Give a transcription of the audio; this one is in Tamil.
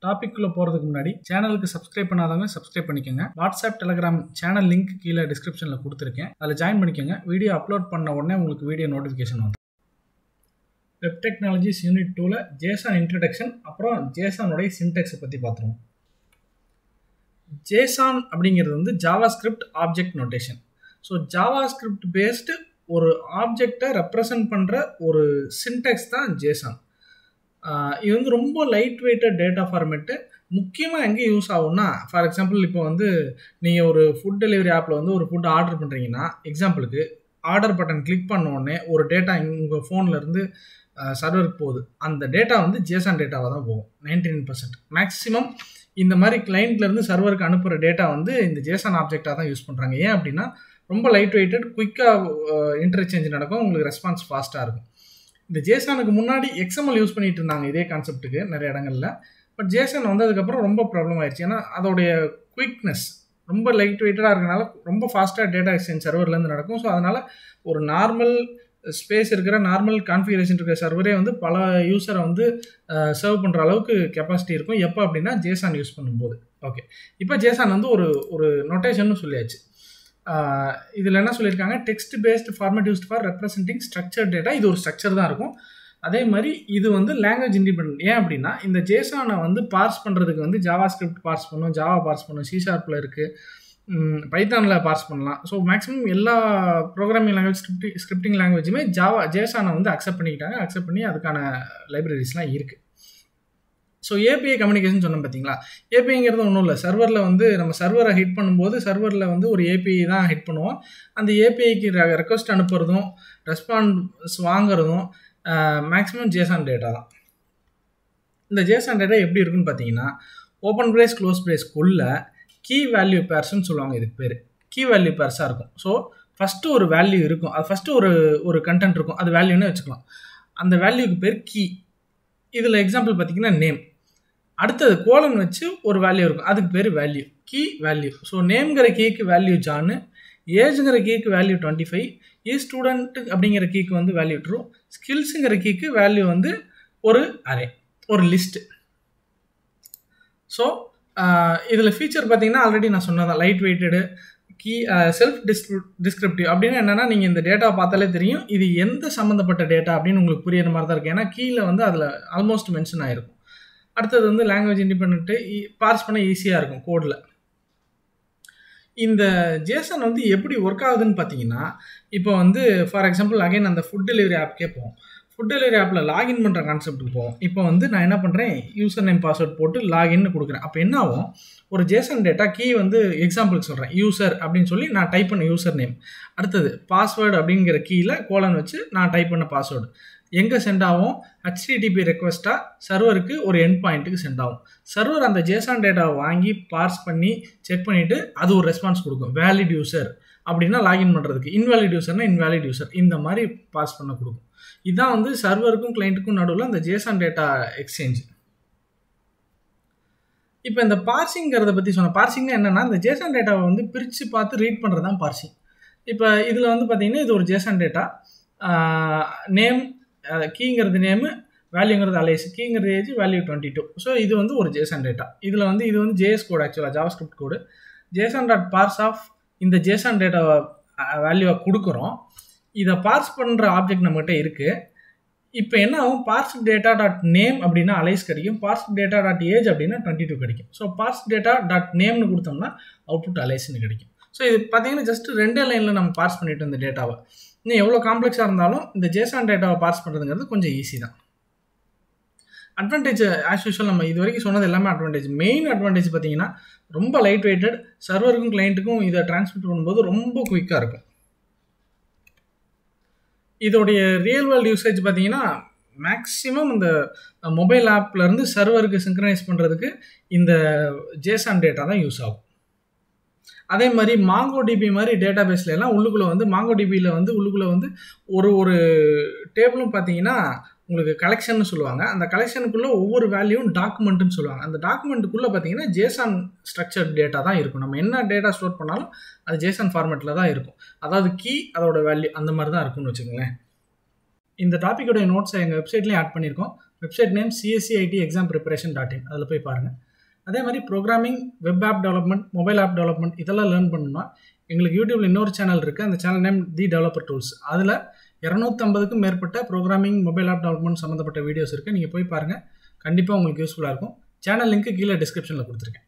டாபிக்குள்ள போறதுக்கு முன்னாடி சேனலுக்கு சப்ஸ்கிரைப் பண்ணாதவங்க சப்ஸ்கிரைப் பண்ணிக்கோங்க. வாட்ஸ்அப் டெலிகிராம் சேனல் லிங்க் கீழே டிஸ்கிரிப்ஷன்ல கொடுத்துருக்கேன். அதில் ஜாயின் பண்ணிக்கோங்க. வீடியோ அப்லோட் பண்ண உடனே உங்களுக்கு வீடியோ நோட்டிஃபிகேஷன் வந்து வெப் டெக்னாலஜிஸ் யூனிட் 2ல ஜேசன் இன்ட்ரடக்ஷன் அப்புறம் ஜேசனுடைய சின்டெக்ஸை பற்றி பார்த்துருவோம். ஜேசன் அப்படிங்கிறது வந்து JavaScript object notation. So JavaScript based ஒரு ஆப்ஜெக்டை ரெப்ரசன்ட் பண்ணுற ஒரு சின்டெக்ஸ் தான் ஜேசன். இது வந்து ரொம்ப லைட் வெயிட்டட் டேட்டா ஃபார்மேட்டு. முக்கியமாக எங்கே யூஸ் ஆகும்னா, ஃபார் எக்ஸாம்பிள் இப்போ வந்து நீங்கள் ஒரு ஃபுட் டெலிவரி ஆப்பில் வந்து ஒரு ஃபுட் ஆர்டர் பண்ணுறீங்கன்னா, எக்ஸாம்பிளுக்கு ஆர்டர் பட்டன் கிளிக் பண்ண உடனே ஒரு டேட்டா உங்கள் ஃபோன்லேருந்து சர்வருக்கு போகுது. அந்த டேட்டா வந்து ஜேசன் டேட்டாவாக தான் போகும். 99% மேக்ஸிமம் இந்த மாதிரி கிளைண்ட்லேருந்து சர்வருக்கு அனுப்புகிற டேட்டா வந்து இந்த ஜேசன் ஆப்ஜெக்டாக தான் யூஸ் பண்ணுறாங்க. ஏன் அப்படின்னா ரொம்ப லைட் வெயிட்டட், குயிக்காக இன்டர்சேஞ்ச் நடக்கும், உங்களுக்கு ரெஸ்பான்ஸ் ஃபாஸ்ட்டாக இருக்கும். இந்த ஜேசனுக்கு முன்னாடி XML யூஸ் பண்ணிட்டு இருந்தாங்க இதே கான்செப்ட்டுக்கு நிறைய இடங்கள்ல. பட் ஜேசன் வந்ததுக்கப்புறம் ரொம்ப ப்ராப்ளம் ஆயிடுச்சு. ஏன்னா அதோடைய குயிக்னஸ் ரொம்ப லைட் வெயிட்டடாக இருக்கனால ரொம்ப ஃபாஸ்ட்டாக டேட்டா எக்ஸ்சேஞ்ச் சர்வர்லேருந்து நடக்கும். ஸோ அதனால் ஒரு நார்மல் ஸ்பேஸ் இருக்கிற நார்மல் கான்ஃபிகரேஷன் இருக்கிற சர்வரே வந்து பல யூஸரை வந்து சர்வ் பண்ணுற அளவுக்கு கெப்பாசிட்டி இருக்கும். எப்போ அப்படின்னா ஜேசன் யூஸ் பண்ணும்போது. ஓகே, இப்போ ஜேசன் வந்து ஒரு நோட்டேஷன் சொல்லியாச்சு. இதில் என்ன சொல்லியிருக்காங்க, text based format used for representing structure data. இது ஒரு ஸ்ட்ரக்சர் தான் இருக்கும். அதே மாதிரி இது வந்து லாங்குவேஜ் இண்டிபெண்டன்ட். ஏன் அப்படின்னா இந்த ஜேசனை வந்து பார்ஸ் பண்ணுறதுக்கு வந்து ஜாவாஸ்கிரிப்ட் பார்ஸ் பண்ணும், ஜாவா பார்ஸ் பண்ணும், C# இருக்குது, பைத்தானில் பார்ஸ் பண்ணலாம். ஸோ மேக்ஸிமம் எல்லா ப்ரோக்ராமிங் லாங்குவேஜ் ஸ்கிரிப்டிங் லாங்குவேஜுமே ஜேசனை வந்து அக்செப்ட் பண்ணிக்கிட்டாங்க. அக்செப்ட் பண்ணி அதுக்கான லைப்ரரிஸ்லாம் இருக்குது. ஸோ ஏபிஐ கம்யூனிகேஷன் சொன்னோம் பார்த்தீங்களா. ஏபிஐங்கிறது ஒன்றும் இல்லை, சர்வரில் வந்து நம்ம சர்வரை ஹிட் பண்ணும்போது சர்வரில் வந்து ஒரு ஏபிஐ தான் ஹிட் பண்ணுவோம். அந்த ஏபிஐக்கு ரெக்வஸ்ட் அனுப்புறதும் ரெஸ்பான்ஸ் வாங்குறதும் மேக்ஸிமம் ஜேசன் டேட்டா தான். இந்த ஜேசன் டேட்டா எப்படி இருக்குன்னு பார்த்தீங்கன்னா, ஓப்பன் பிரேஸ் க்ளோஸ் பிரேஸ்க்குள்ள கீ வேல்யூ பேர்ஸ்ன்னு சொல்லுவாங்க. இதுக்கு பேர் கீ வேல்யூ பேர்ஸாக இருக்கும். ஸோ ஃபஸ்ட்டு ஒரு வேல்யூ இருக்கும், அது ஃபஸ்ட்டு ஒரு கண்டென்ட் இருக்கும், அது வேல்யூன்னு வச்சுக்கலாம். அந்த வேல்யூக்கு பேர் கீ. இதில் எக்ஸாம்பிள் பார்த்தீங்கன்னா நேம். அடுத்தது கோலன் வச்சு ஒரு வேல்யூ இருக்கும், அதுக்கு பேர் வேல்யூ, கீ வேல்யூ. ஸோ நேம்ங்கிற கீக்கு வேல்யூ ஜானு, ஏஜுங்கிற கீக்கு வேல்யூ 25, ஸ்டூடெண்ட் அப்படிங்கிற கீக்கு வந்து வேல்யூ ட்ரூ, ஸ்கில்ஸுங்கிற கீக்கு வேல்யூ வந்து ஒரு அரே, ஒரு லிஸ்ட்டு. ஸோ இதில் ஃபீச்சர் பார்த்தீங்கன்னா ஆல்ரெடி நான் சொன்னதான், light weighted, key self descriptive. அப்படின்னா என்னென்னா, நீங்கள் இந்த டேட்டா பார்த்தாலே தெரியும் இது எந்த சம்மந்தப்பட்ட டேட்டா அப்படின்னு உங்களுக்கு புரியுற மாதிரி தான் இருக்குது. ஏன்னா கீழே வந்து அதில் ஆல்மோஸ்ட் மென்ஷன் ஆகிருக்கும். அடுத்தது வந்து லாங்குவேஜ் இண்டிபெண்ட்டு, பார்ஸ் பண்ண ஈஸியாக இருக்கும் கோடில். இந்த ஜேசன் வந்து எப்படி ஒர்க் ஆகுதுன்னு பார்த்தீங்கன்னா, இப்போ வந்து ஃபார் எக்ஸாம்பிள் அகைன் அந்த ஃபுட் டெலிவரி ஆப்கே போவோம். ஃபுட் டெலிவரி ஆப்பில் லாகின் பண்ணுற கான்செப்ட்டுக்கு போவோம். இப்போ வந்து நான் என்ன பண்ணுறேன், யூசர் நேம் பாஸ்வேர்ட் போட்டு லாகின்னு கொடுக்குறேன். அப்போ என்ன ஆகும், ஒரு ஜேசன் டேட்டா கீ வந்து எக்ஸாம்பிளுக்கு சொல்கிறேன், யூசர் அப்படின்னு சொல்லி நான் டைப் பண்ண யூசர் நேம், அடுத்தது பாஸ்வேர்டு அப்படிங்கிற கீயில் கோலன் வச்சு நான் டைப் பண்ண பாஸ்வேர்டு எங்கே சென்ட் ஆகும், HTTP ரெக்வஸ்ட்டாக சர்வருக்கு ஒரு எண்ட் பாயிண்ட்டுக்கு சென்ட் ஆகும். சர்வர் அந்த ஜேசன் டேட்டாவை வாங்கி பார்ஸ் பண்ணி செக் பண்ணிவிட்டு அது ஒரு ரெஸ்பான்ஸ் கொடுக்கும். வேலிட் யூசர் அப்படின்னா லாகின் பண்ணுறதுக்கு, இன்வேலிட் யூசர்னா இன்வேலிட் யூசர், இந்த மாதிரி பாஸ் பண்ண கொடுக்கும். இதுதான் வந்து சர்வருக்கும் கிளைண்ட்டுக்கும் நடுவில் அந்த ஜேசன் டேட்டா எக்ஸ்சேஞ்ச். இப்போ இந்த பார்சிங்கிறத பற்றி சொன்ன, பார்சிங்னா என்னென்னா இந்த ஜேசன் டேட்டாவை வந்து பிரித்து பார்த்து ரீட் பண்ணுறது தான் பார்சிங். இப்போ இதில் வந்து பார்த்தீங்கன்னா இது ஒரு ஜேசன் டேட்டா, நேம் கீங்கிறது நேமு, வேல்யூங்கிறது அலைஸ், கீங்கிறது ஏஜ், வேல்யூ 22. ஸோ இது வந்து ஒரு ஜேசன் டேட்டா. இதில் வந்து இது வந்து JS கோடு, ஆக்சுவலாக ஜாவாஸ்கிரிப்ட் கோடு. JSON.parse ஆஃப் இந்த ஜேசன் டேட்டாவை வேல்யூவை கொடுக்குறோம். இதை பார்ஸ் பண்ணுற ஆப்ஜெக்ட் நம்மகிட்ட இருக்குது. இப்போ என்ன ஆகும், பார்ஸ் டேட்டா டாட் நேம் அப்படின்னா அலைஸ் கிடைக்கும், பார்ஸ் டேட்டா டாட் ஏஜ் அப்படின்னா 22 கிடைக்கும். ஸோ பார்ஸ் டேட்டா டாட் நேம்னு கொடுத்தோம்னா அவுட்புட் அலைஸ்ன்னு கிடைக்கும். ஸோ இது பார்த்தீங்கன்னா ஜஸ்ட் 2 லைனில் நம்ம பார்ஸ் பண்ணிட்டு இந்த டேட்டாவை. இன்னும் எவ்வளோ காம்ப்ளெக்ஸாக இருந்தாலும் இந்த ஜேசன் டேட்டாவை பார்ஸ் பண்ணுறதுங்கிறது கொஞ்சம் ஈஸி தான். அட்வான்டேஜ் ஆஸ் யூஷுவல் நம்ம இது வரைக்கும் சொன்னது எல்லாமே அட்வான்டேஜ். மெயின் அட்வான்டேஜ் பார்த்தீங்கன்னா ரொம்ப லைட் வெயிட்டட், சர்வருக்கும் கிளைண்ட்டுக்கும் இதை டிரான்ஸ்மிட் பண்ணும்போது ரொம்ப குயிக்காக இருக்கும். இதோடைய ரியல் வேர்ல்டு யூசேஜ் பார்த்தீங்கன்னா மேக்ஸிமம் இந்த மொபைல் ஆப்லேருந்து சர்வருக்கு சிங்க்ரனைஸ் பண்ணுறதுக்கு இந்த ஜேசன் டேட்டா தான் யூஸ் ஆகும். அதே மாதிரி MongoDB மாதிரி டேட்டா பேஸில் எல்லாம் உள்ளுக்குள்ளே வந்து MongoDBயில் வந்து உள்ளுக்குள்ளே வந்து ஒரு டேபிளும் பார்த்தீங்கன்னா உங்களுக்கு கலெக்ஷன் சொல்லுவாங்க. அந்த கலெக்ஷனுக்குள்ளே ஒவ்வொரு வேல்யூவும் டாக்குமெண்ட்டுன்னு சொல்லுவாங்க. அந்த டாக்குமெண்ட்டுக்குள்ளே பார்த்தீங்கன்னா ஜேசன் ஸ்ட்ரக்சர் டேட்டா தான் இருக்கும். நம்ம என்ன டேட்டா ஸ்டோர் பண்ணாலும் அது ஜேசன் ஃபார்மேட்டில் தான் இருக்கும். அதாவது கீ, அதோட வேல்யூ அந்த மாதிரி தான் இருக்கும்னு வச்சுக்கோங்களேன். இந்த டாப்பிக்கோடைய நோட்ஸை எங்கள் வெப்சைட்லேயும் ஆட் பண்ணியிருக்கோம். Website name cscitexampreparation.in. அதில் போய் பாருங்கள். அதே மாதிரி programming, web app development, mobile app development இதெல்லாம் லேர்ன் பண்ணணும்னா எங்களுக்கு யூடியூப்ல இன்னொரு சேனல் இருக்குது. அந்த channel name the developer tools. அதில் 250க்கும் மேற்பட்ட ப்ரோக்ராமிங், மொபைல் ஆப் டெவலப்மெண்ட் சம்மந்தப்பட்ட வீடியோஸ் இருக்குது. நீங்கள் போய் பாருங்கள், கண்டிப்பாக உங்களுக்கு யூஸ்ஃபுல்லாக இருக்கும். சேனல் லிங்க் கீழே டிஸ்கிரிப்ஷனில் கொடுத்துருக்கேன்.